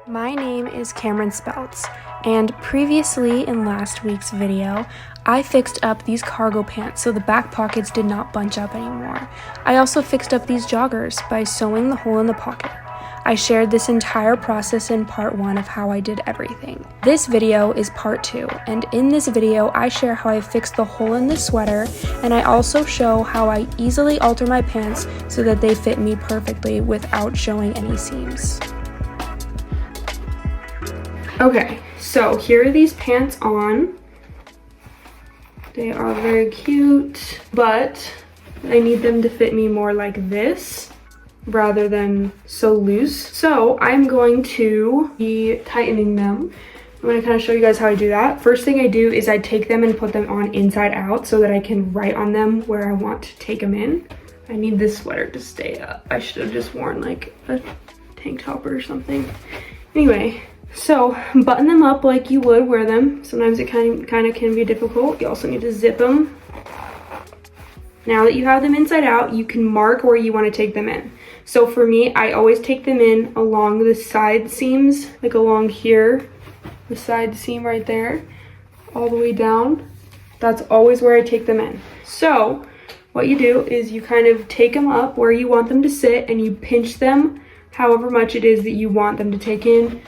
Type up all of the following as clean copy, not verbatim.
My name is Cameron Speltz, and previously in last week's video, I fixed up these cargo pants so the back pockets did not bunch up anymore. I also fixed up these joggers by sewing the hole in the pocket. I shared this entire process in part 1 of how I did everything. This video is part 2, and in this video I share how I fixed the hole in the sweater, and I also show how I easily alter my pants so that they fit me perfectly without showing any seams. Okay, so here are these pants on. They are very cute, but I need them to fit me more like this rather than so loose. So I'm going to be tightening them. I'm going to kind of show you guys how I do that. First thing I do is I take them and put them on inside out so that I can write on them where I want to take them in. I need this sweater to stay up. I should have just worn like a tank top or something. Anyway. So button them up like you would wear them. Sometimes it kind of can be difficult. You also need to zip them. Now that you have them inside out, you can mark where you want to take them in. So for me, I always take them in along the side seams, like along here, the side seam right there, all the way down. That's always where I take them in. So what you do is you kind of take them up where you want them to sit and you pinch them however much it is that you want them to take in.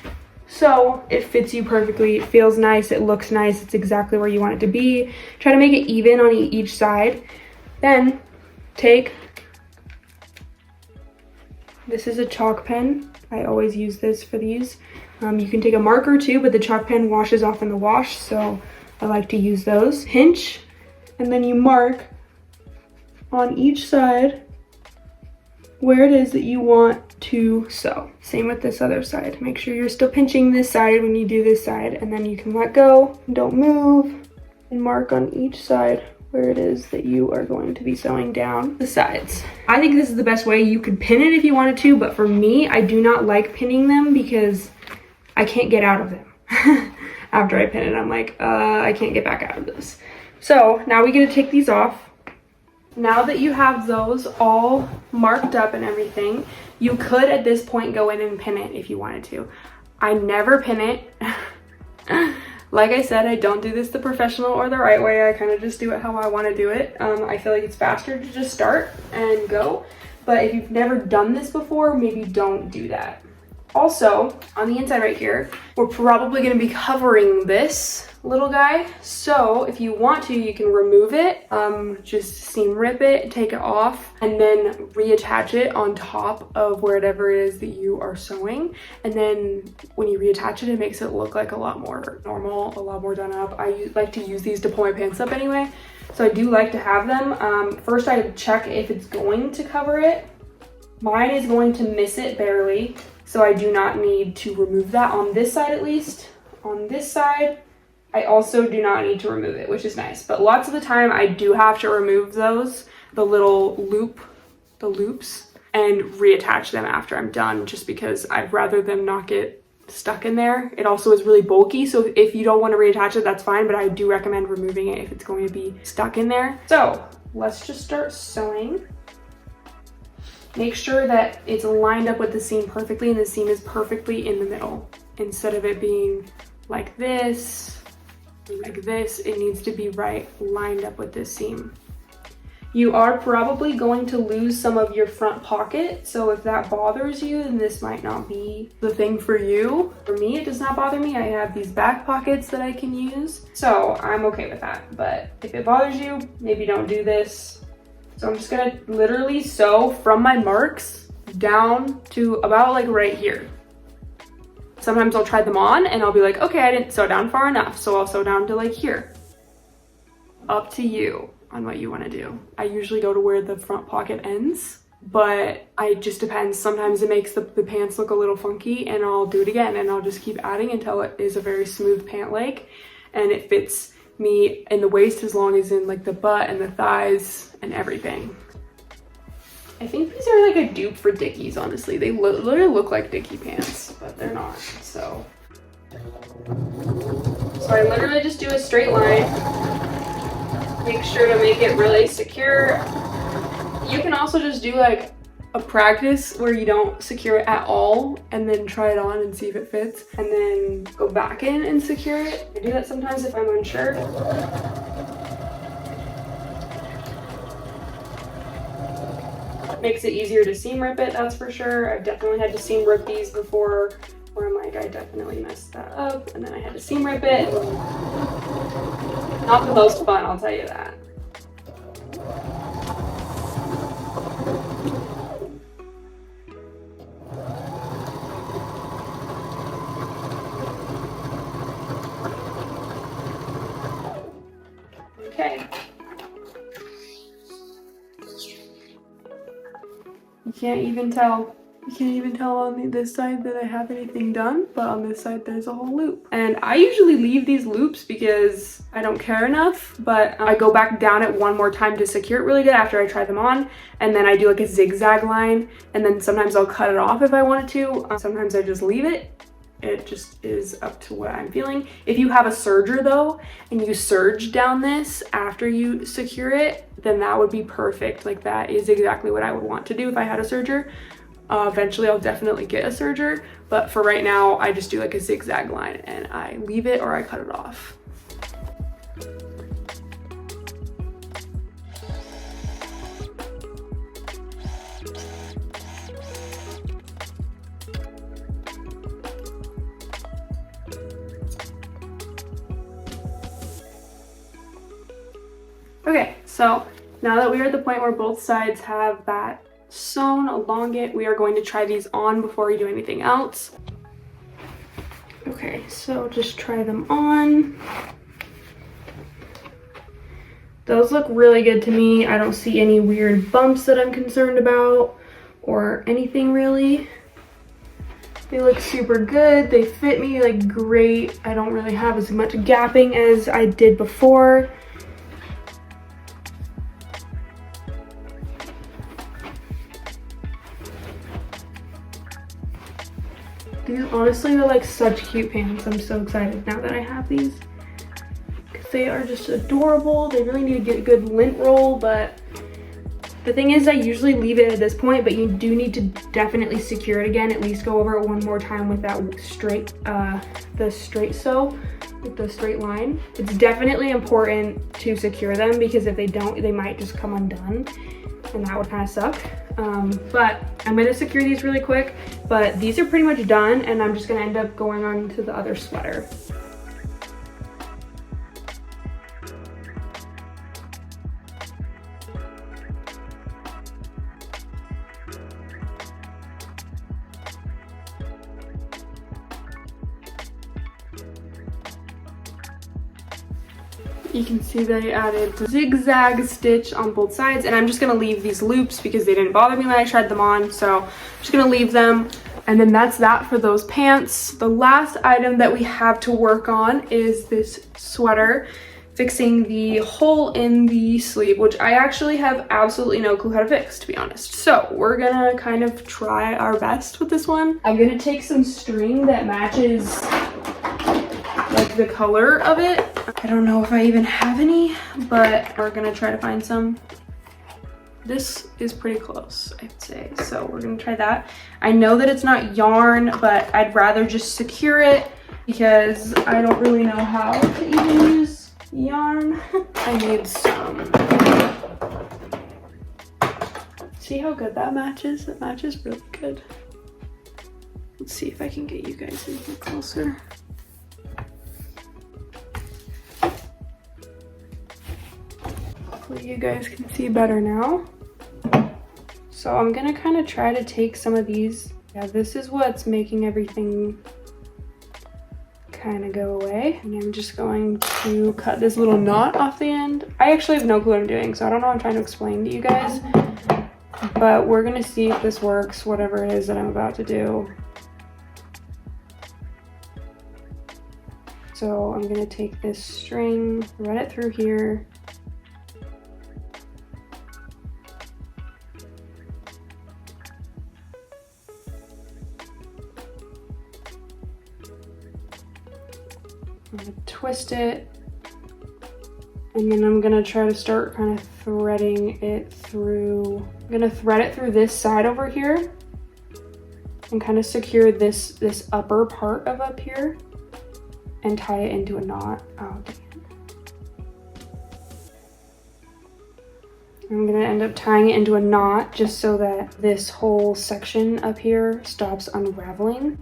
So it fits you perfectly, it feels nice, it looks nice, it's exactly where you want it to be. Try to make it even on each side. Then this is a chalk pen. I always use this for these. You can take a marker too, but the chalk pen washes off in the wash, so I like to use those. Pinch, and then you mark on each side where it is that you want to sew. Same with this other side. Make sure you're still pinching this side when you do this side, and then you can let go, don't move, and mark on each side where it is that you are going to be sewing down the sides. I think this is the best way. You could pin it if you wanted to, but for me, I do not like pinning them because I can't get out of them. After I pin it, I'm like, I can't get back out of this. So now we get to take these off. Now that you have those all marked up and everything, you could at this point go in and pin it if you wanted to. I never pin it. Like I said, I don't do this the professional or the right way. I kind of just do it how I want to do it. I feel like it's faster to just start and go. But if you've never done this before, maybe don't do that. Also, on the inside right here, we're probably going to be covering this little guy. So if you want to, you can remove it, just seam rip it, take it off, and then reattach it on top of wherever it is that you are sewing. And then when you reattach it, it makes it look like a lot more normal, a lot more done up. I like to use these to pull my pants up anyway. So I do like to have them. First I check if it's going to cover it. Mine is going to miss it barely, so I do not need to remove that on this side at least. On this side, I also do not need to remove it, which is nice. But lots of the time I do have to remove those, the little loops, and reattach them after I'm done, just because I'd rather them not get stuck in there. It also is really bulky, so if you don't want to reattach it, that's fine, but I do recommend removing it if it's going to be stuck in there. So let's just start sewing. Make sure that it's lined up with the seam perfectly and the seam is perfectly in the middle. Instead of it being like this, it needs to be lined up with this seam. You are probably going to lose some of your front pocket, so if that bothers you, then this might not be the thing for you. For me, it does not bother me. I have these back pockets that I can use, so I'm okay with that. But if it bothers you, maybe don't do this. So I'm just gonna literally sew from my marks down to about like right here. Sometimes I'll try them on and I'll be like, okay, I didn't sew down far enough, so I'll sew down to like here. Up to you on what you want to do. I usually go to where the front pocket ends, but it just depends. Sometimes it makes the pants look a little funky, and I'll do it again, and I'll just keep adding until it is a very smooth pant leg and it fits me in the waist as long as in like the butt and the thighs and everything. I think these are like a dupe for Dickies, honestly. They literally look like Dickie pants, but they're not, so I literally just do a straight line. Make sure to make it really secure. You can also just do like a practice where you don't secure it at all and then try it on and see if it fits and then go back in and secure it. I do that sometimes if I'm unsure. Makes it easier to seam rip it, that's for sure. I've definitely had to seam rip these before where I'm like, I definitely messed that up and then I had to seam rip it. Not the most fun, I'll tell you that. Okay. You can't even tell on this side that I have anything done, but on this side there's a whole loop. And I usually leave these loops because I don't care enough, but I go back down it one more time to secure it really good after I try them on, and then I do like a zigzag line, and then sometimes I'll cut it off if I wanted to. Sometimes I just leave it. It just is up to what I'm feeling. If you have a serger though, and you serge down this after you secure it, then that would be perfect. Like that is exactly what I would want to do if I had a serger. Eventually I'll definitely get a serger, but for right now, I just do like a zigzag line and I leave it or I cut it off. Okay, so now that we are at the point where both sides have that sewn along it, we are going to try these on before we do anything else. Okay, so just try them on. Those look really good to me. I don't see any weird bumps that I'm concerned about or anything really. They look super good. They fit me like great. I don't really have as much gapping as I did before. These honestly are like such cute pants. I'm so excited now that I have these. Because they are just adorable. They really need to get a good lint roll, but the thing is I usually leave it at this point, but you do need to definitely secure it again. At least go over it one more time with that straight, the straight sew, with the straight line. It's definitely important to secure them because if they don't, they might just come undone. And that would kind of suck. But I'm gonna secure these really quick, but these are pretty much done and I'm just gonna end up going on to the other sweater. You can see that I added the zigzag stitch on both sides, and I'm just gonna leave these loops because they didn't bother me when I tried them on, so I'm just gonna leave them. And then that's that for those pants. The last item that we have to work on is this sweater, fixing the hole in the sleeve, which I actually have absolutely no clue how to fix, to be honest. So we're gonna kind of try our best with this one. I'm gonna take some string that matches like the color of it. I don't know if I even have any, but we're gonna try to find some. This is pretty close, I'd say. So we're gonna try that. I know that it's not yarn, but I'd rather just secure it because I don't really know how to even use yarn. I need some. See how good that matches? It matches really good. Let's see if I can get you guys in here closer. Hopefully you guys can see better now. So I'm gonna kind of try to take some of these. Yeah, this is what's making everything kind of go away. And I'm just going to cut this little knot off the end. I actually have no clue what I'm doing, so I don't know what I'm trying to explain to you guys. But we're gonna see if this works, whatever it is that I'm about to do. So I'm gonna take this string, run it through here. I'm gonna twist it, and then I'm gonna try to start kind of threading it through I'm gonna thread it through this side over here and kind of secure this upper part of up here and tie it into a knot. Oh, dang it. I'm gonna end up tying it into a knot just so that this whole section up here stops unraveling.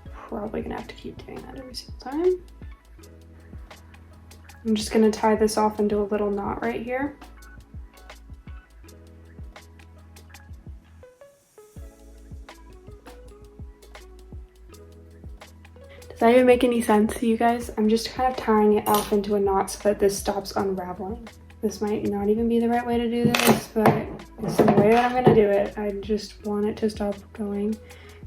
Probably gonna have to keep doing that every single time. I'm just gonna tie this off into a little knot right here. Does that even make any sense to you guys? I'm just kind of tying it off into a knot so that this stops unraveling. This might not even be the right way to do this, but it's the way that I'm gonna do it. I just want it to stop going.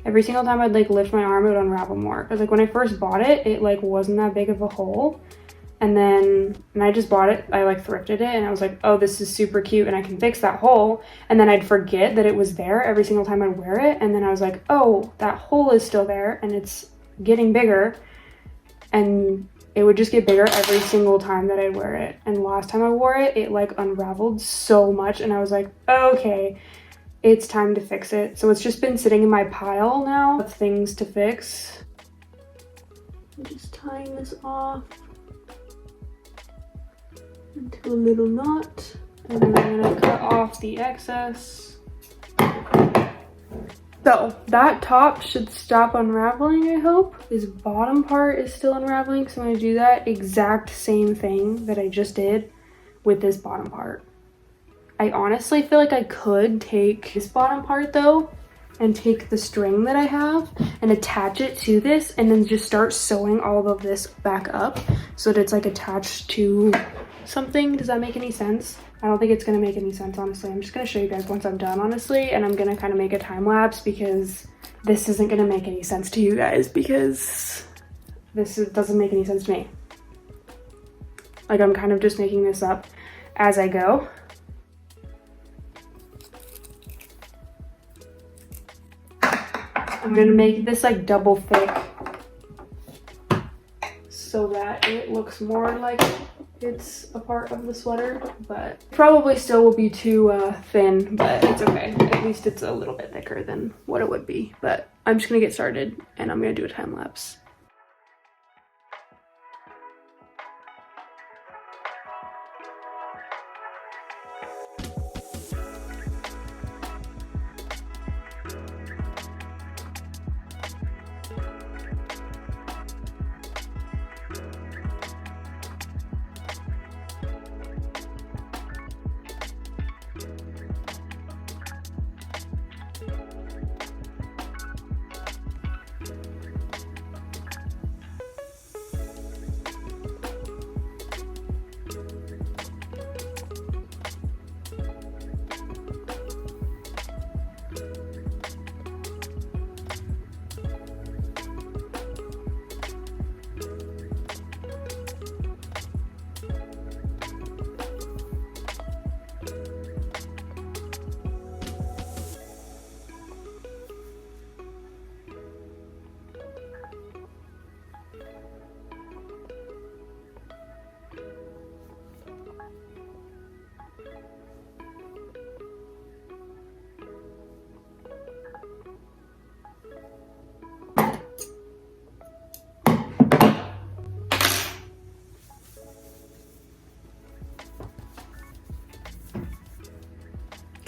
Every single time I'd like lift my arm, it would unravel more. Cause like when I first bought it, it like wasn't that big of a hole. And then when I just bought it, I like thrifted it and I was like, oh, this is super cute and I can fix that hole. And then I'd forget that it was there every single time I'd wear it. And then I was like, oh, that hole is still there and it's getting bigger. And it would just get bigger every single time that I'd wear it. And last time I wore it, it like unraveled so much. And I was like, okay, it's time to fix it. So it's just been sitting in my pile now of things to fix. I'm just tying this off into a little knot. And then I'm gonna cut off the excess. So that top should stop unraveling, I hope. This bottom part is still unraveling, so I'm gonna do that exact same thing that I just did with this bottom part. I honestly feel like I could take this bottom part though and take the string that I have and attach it to this and then just start sewing all of this back up so that it's like attached to something. Does that make any sense? I don't think it's gonna make any sense, honestly. I'm just gonna show you guys once I'm done, honestly, and I'm gonna kind of make a time lapse because this isn't gonna make any sense to you guys because doesn't make any sense to me. Like I'm kind of just making this up as I go. I'm gonna make this like double thick so that it looks more like it's a part of the sweater, but probably still will be too thin, but it's okay. At least it's a little bit thicker than what it would be. But I'm just gonna get started and I'm gonna do a time lapse.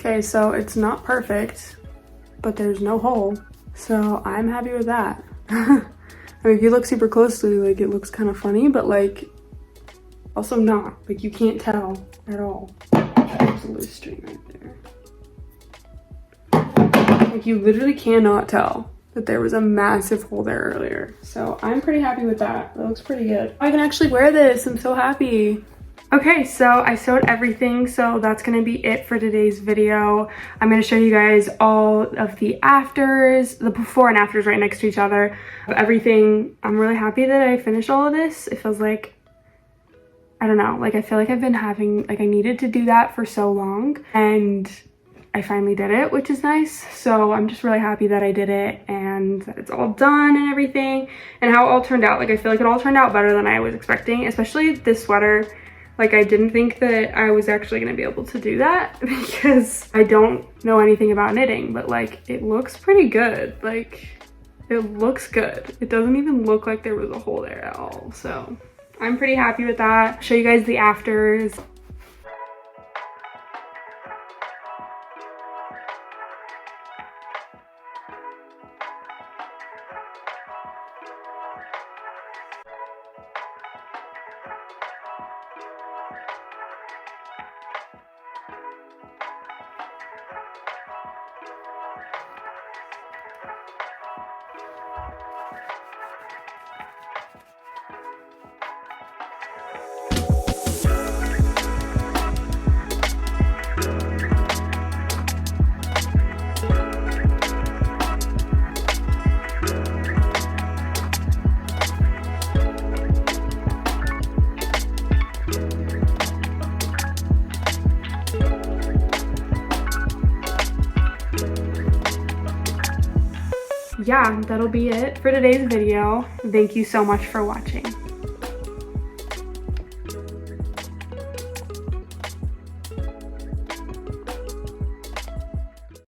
Okay, so it's not perfect, but there's no hole, so I'm happy with that. I mean, if you look super closely, like it looks kind of funny, but like also not. Like you can't tell at all. There's a loose string right there. Like you literally cannot tell that there was a massive hole there earlier. So I'm pretty happy with that. That looks pretty good. I can actually wear this. I'm so happy. Okay, so I sewed everything, so that's gonna be it for today's video. I'm gonna show you guys all of the afters, the before and afters right next to each other, of everything. I'm really happy that I finished all of this. It feels like, I don't know, like I feel like I've been having, like I needed to do that for so long, and I finally did it, which is nice. So I'm just really happy that I did it and that it's all done and everything, and how it all turned out. Like I feel like it all turned out better than I was expecting, especially this sweater. Like, I didn't think that I was actually gonna be able to do that because I don't know anything about knitting, but like, it looks pretty good. Like, it looks good. It doesn't even look like there was a hole there at all. So I'm pretty happy with that. I'll show you guys the afters. Yeah, that'll be it for today's video. Thank you so much for watching.